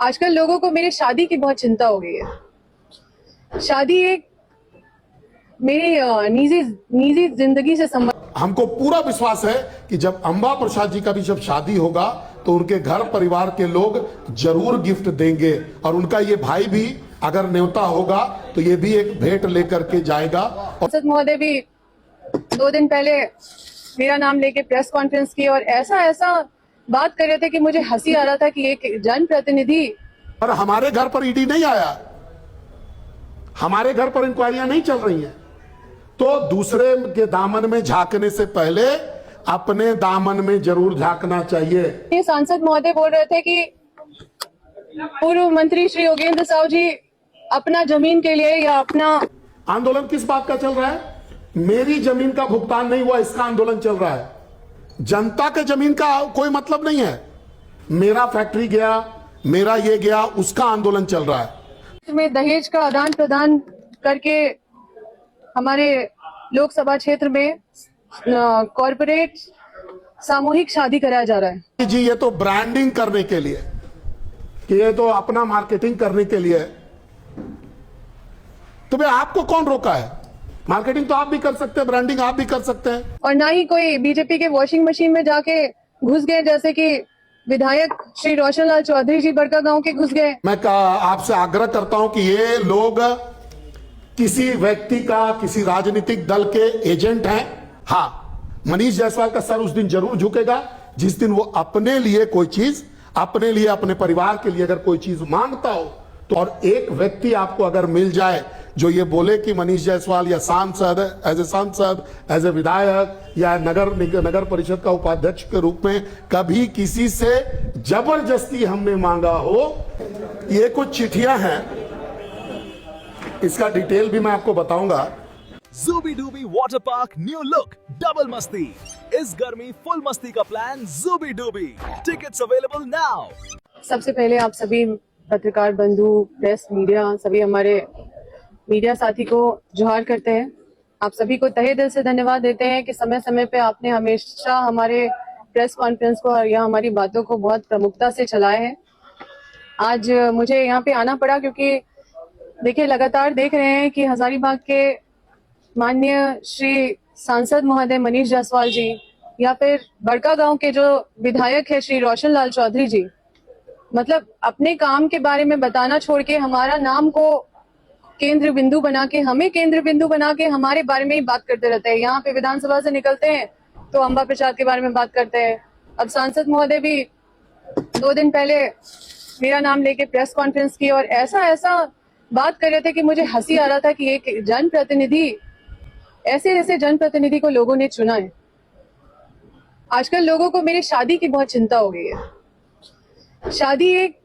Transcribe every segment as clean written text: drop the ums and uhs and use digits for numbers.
आजकल लोगों को मेरी शादी की बहुत चिंता हो गई है। शादी एक मेरी निजी निजी जिंदगी से संबंध। हमको पूरा विश्वास है कि जब अम्बा प्रसाद जी का भी जब शादी होगा तो उनके घर परिवार के लोग जरूर गिफ्ट देंगे और उनका ये भाई भी अगर न्योता होगा तो ये भी एक भेंट लेकर के जाएगा। सांसद महोदय भी 2 दिन पहले मेरा नाम लेके प्रेस कॉन्फ्रेंस की और ऐसा बात कर रहे थे कि मुझे हंसी आ रहा था कि एक जनप्रतिनिधि। पर हमारे घर पर ईडी नहीं आया, हमारे घर पर इंक्वायरियां नहीं चल रही हैं, तो दूसरे के दामन में झांकने से पहले अपने दामन में जरूर झांकना चाहिए। ये सांसद महोदय बोल रहे थे कि पूर्व मंत्री श्री योगेंद्र साहु जी अपना जमीन के लिए या अपना आंदोलन किस बात का चल रहा है? मेरी जमीन का भुगतान नहीं हुआ इसका आंदोलन चल रहा है। जनता के जमीन का कोई मतलब नहीं है। मेरा फैक्ट्री गया, मेरा ये गया, उसका आंदोलन चल रहा है। में दहेज का आदान प्रदान करके हमारे लोकसभा क्षेत्र में कॉरपोरेट सामूहिक शादी कराया जा रहा है। जी ये तो ब्रांडिंग करने के लिए, कि ये तो अपना मार्केटिंग करने के लिए। तो भाई आपको कौन रोका है? मार्केटिंग तो आप भी कर सकते हैं, ब्रांडिंग आप भी कर सकते हैं। और ना ही कोई बीजेपी के वॉशिंग मशीन में जाके घुस गए, जैसे कि विधायक श्री रोशन लाल चौधरी जी बड़कागांव के घुस गए। मैं आपसे आग्रह करता हूं कि ये लोग किसी व्यक्ति का, किसी राजनीतिक दल के एजेंट हैं। हाँ, मनीष जायसवाल का सर उस दिन जरूर झुकेगा जिस दिन वो अपने लिए कोई चीज, अपने लिए, अपने परिवार के लिए अगर कोई चीज मांगता हो तो। और एक व्यक्ति आपको अगर मिल जाए जो ये बोले कि मनीष जायसवाल या सांसद, एज ए विधायक या नगर परिषद का उपाध्यक्ष के रूप में कभी किसी से जबरदस्ती हमने मांगा हो। ये कुछ चिट्ठियां हैं, इसका डिटेल भी मैं आपको बताऊंगा। ज़ूबी डूबी water park new look double मस्ती, इस गर्मी फुल मस्ती का प्लान ज़ूबी डूबी। Tickets available now. सबसे पहले आप सभी पत्रकार बंधु, प्रेस मीडिया, सभी हमारे मीडिया साथी को जोहार करते हैं। आप सभी को तहे दिल से धन्यवाद देते हैं कि समय समय पे आपने हमेशा हमारे प्रेस कॉन्फ्रेंस को या हमारी बातों को बहुत प्रमुखता से चलाया है। आज मुझे यहाँ पे आना पड़ा क्योंकि देखिए, लगातार देख रहे हैं कि हजारीबाग के माननीय श्री सांसद महोदय मनीष जायसवाल जी या फिर बड़कागांव के जो विधायक है श्री रोशन लाल चौधरी जी, मतलब अपने काम के बारे में बताना छोड़ के हमारा नाम को केंद्र बिंदु बना के, हमें केंद्र बिंदु बना के हमारे बारे में ही बात करते रहते हैं। यहाँ पे विधानसभा से निकलते हैं तो अम्बा प्रसाद के बारे में बात करते हैं। अब सांसद महोदय भी 2 दिन पहले मेरा नाम लेके प्रेस कॉन्फ्रेंस की और ऐसा बात कर रहे थे कि मुझे हंसी आ रहा था कि एक जनप्रतिनिधि, ऐसे जनप्रतिनिधि को लोगों ने चुना है। आजकल लोगों को मेरी शादी की बहुत चिंता हो गई है। शादी एक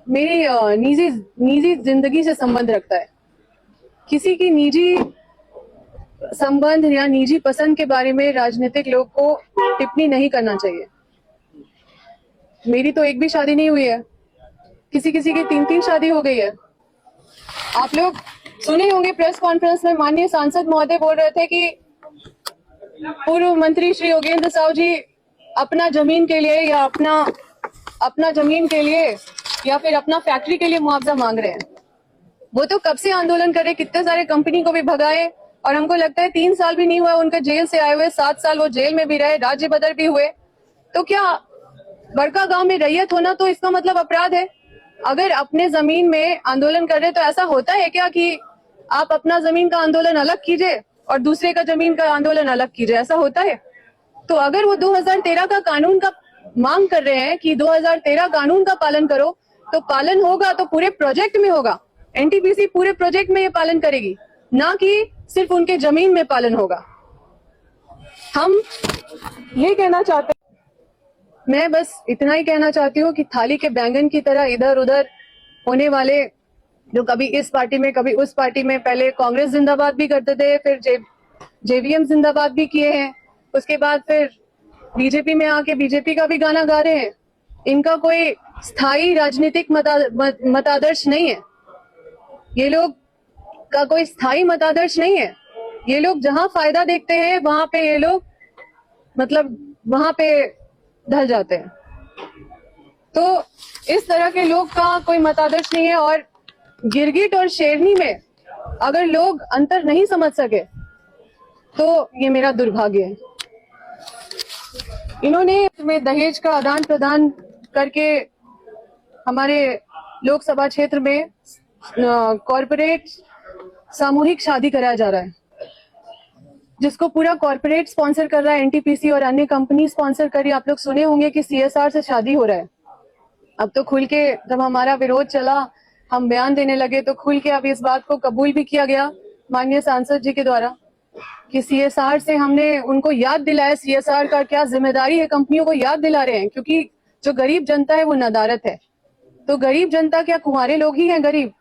मेरी निजी जिंदगी से संबंध रखता है। किसी की निजी संबंध या निजी पसंद के बारे में राजनीतिक लोग को टिप्पणी नहीं करना चाहिए। मेरी तो एक भी शादी नहीं हुई है, किसी की 3 शादी हो गई है। आप लोग सुने होंगे प्रेस कॉन्फ्रेंस में माननीय सांसद महोदय बोल रहे थे कि पूर्व मंत्री श्री योगेंद्र साहु जी अपना जमीन के लिए या अपना जमीन के लिए या फिर अपना फैक्ट्री के लिए मुआवजा मांग रहे हैं। वो तो कब से आंदोलन कर रहे, कितने सारे कंपनी को भी भगाए और हमको लगता है 3 साल भी नहीं हुआ उनका जेल से आए हुए, 7 साल वो जेल में भी रहे, राज्य बदल भी हुए। तो क्या बड़कागांव में रैयत होना तो इसका मतलब अपराध है? अगर अपने जमीन में आंदोलन कर रहे तो ऐसा होता है क्या कि आप अपना जमीन का आंदोलन अलग कीजिए और दूसरे का जमीन का आंदोलन अलग कीजिए? ऐसा होता है? तो अगर वो 2013 का कानून का मांग कर रहे हैं कि 2013 कानून का पालन करो, तो पालन होगा तो पूरे प्रोजेक्ट में होगा। एनटीपीसी पूरे प्रोजेक्ट में ये पालन करेगी, ना कि सिर्फ उनके जमीन में पालन होगा। हम ये कहना चाहते हैं, मैं बस इतना ही कहना चाहती हूँ कि थाली के बैंगन की तरह इधर उधर होने वाले, जो कभी इस पार्टी में कभी उस पार्टी में, पहले कांग्रेस जिंदाबाद भी करते थे, फिर जेवीएम जिंदाबाद भी किए हैं, उसके बाद फिर बीजेपी में आके बीजेपी का भी गाना गा रहे हैं। इनका कोई स्थायी राजनीतिक मतादर्श नहीं है। ये लोग का कोई स्थायी मतादर्श नहीं है। ये लोग जहां फायदा देखते हैं वहां पे ये लोग मतलब वहां पे ढल जाते हैं। तो इस तरह के लोग का कोई मतादर्श नहीं है। और गिरगिट और शेरनी में अगर लोग अंतर नहीं समझ सके तो ये मेरा दुर्भाग्य है। इन्होंने में दहेज का आदान प्रदान करके हमारे लोकसभा क्षेत्र में कॉरपोरेट सामूहिक शादी कराया जा रहा है, जिसको पूरा कॉरपोरेट स्पॉन्सर कर रहा है, एनटीपीसी और अन्य कंपनी स्पॉन्सर कर रही है। आप लोग सुने होंगे कि सीएसआर से शादी हो रहा है। अब तो खुल के जब हमारा विरोध चला, हम बयान देने लगे, तो खुल के अब इस बात को कबूल भी किया गया माननीय सांसद जी के द्वारा कि सीएसआर से हमने उनको याद दिलाया सीएसआर का क्या जिम्मेदारी है, कंपनियों को याद दिला रहे हैं। क्योंकि जो गरीब जनता है वो नदारत है, तो गरीब जनता क्या कुंवारे लोग ही हैं गरीब,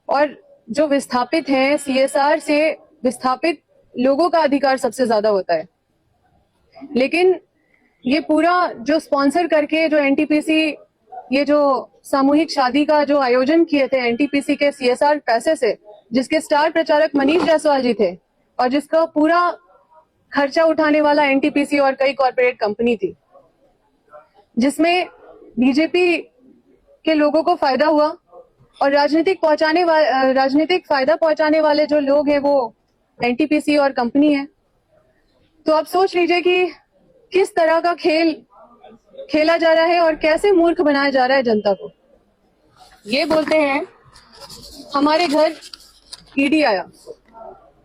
और जो विस्थापित हैं सीएसआर से विस्थापित लोगों का अधिकार सबसे ज्यादा होता है। लेकिन ये पूरा जो स्पॉन्सर करके जो एनटीपीसी ये जो सामूहिक शादी का जो आयोजन किए थे एनटीपीसी के सीएसआर पैसे से, जिसके स्टार प्रचारक मनीष जायसवाल जी थे और जिसका पूरा खर्चा उठाने वाला एनटीपीसी और कई कॉर्पोरेट कंपनी थी, जिसमें बीजेपी के लोगों को फायदा हुआ और राजनीतिक फायदा पहुंचाने वाले जो लोग हैं वो एनटीपीसी और कंपनी है। तो आप सोच लीजिए कि किस तरह का खेल खेला जा रहा है और कैसे मूर्ख बनाया जा रहा है जनता को। ये बोलते हैं हमारे घर ईडी आया,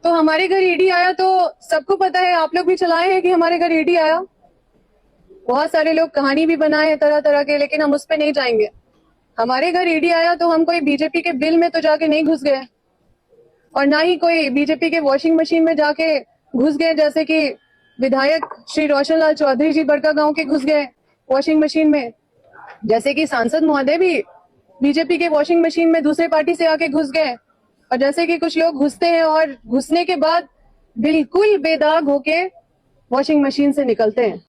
तो हमारे घर ईडी आया तो सबको पता है, आप लोग भी चलाए हैं कि हमारे घर ईडी आया। बहुत सारे लोग कहानी भी बनाए हैं तरह तरह के, लेकिन हम उस पर नहीं जाएंगे। हमारे घर ईडी आया तो हम कोई बीजेपी के बिल में तो जाके नहीं घुस गए, और ना ही कोई बीजेपी के वॉशिंग मशीन में जाके घुस गए, जैसे कि विधायक श्री रोशन लाल चौधरी जी बड़कागांव के घुस गए वॉशिंग मशीन में, जैसे कि सांसद महोदय भी बीजेपी के वॉशिंग मशीन में दूसरे पार्टी से आके घुस गए, और जैसे कि कुछ लोग घुसते हैं और घुसने के बाद बिल्कुल बेदाग होके वॉशिंग मशीन से निकलते हैं।